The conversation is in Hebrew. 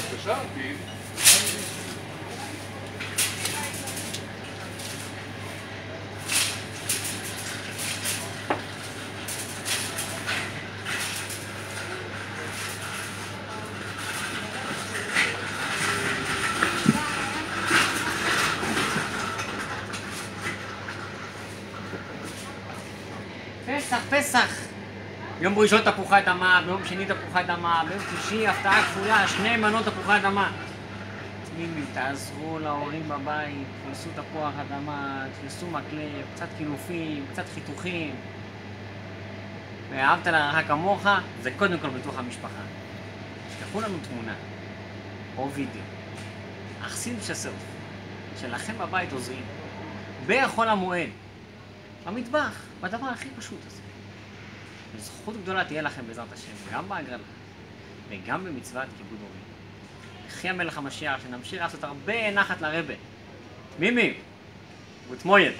התקשרתי. פסח. יום ראשון תפוחי אדמה, ביום שני תפוחי אדמה, ביום שלישי הפתעה כפולה, 2 מנות תפוחי אדמה. תמימי, תעזרו להורים בבית, תפסו תפוח אדמה, תפסו מקלב, קצת קילופים, קצת חיתוכים. ואהבת לרעך כמוך, זה קודם כל בתוך המשפחה. תשלחו לנו תמונה, או וידאו, אכסין שסוף, שלכם בבית עוזרים, בחול המועד, במטבח, בדבר הכי פשוט הזה. וזכות גדולה תהיה לכם בעזרת השם, גם בהגרלה, וגם במצוות כיבוד הורים. יחי המלך המשיח, שנמשיך לעשות הרבה נחת לרבה. מימי, גוט מויד.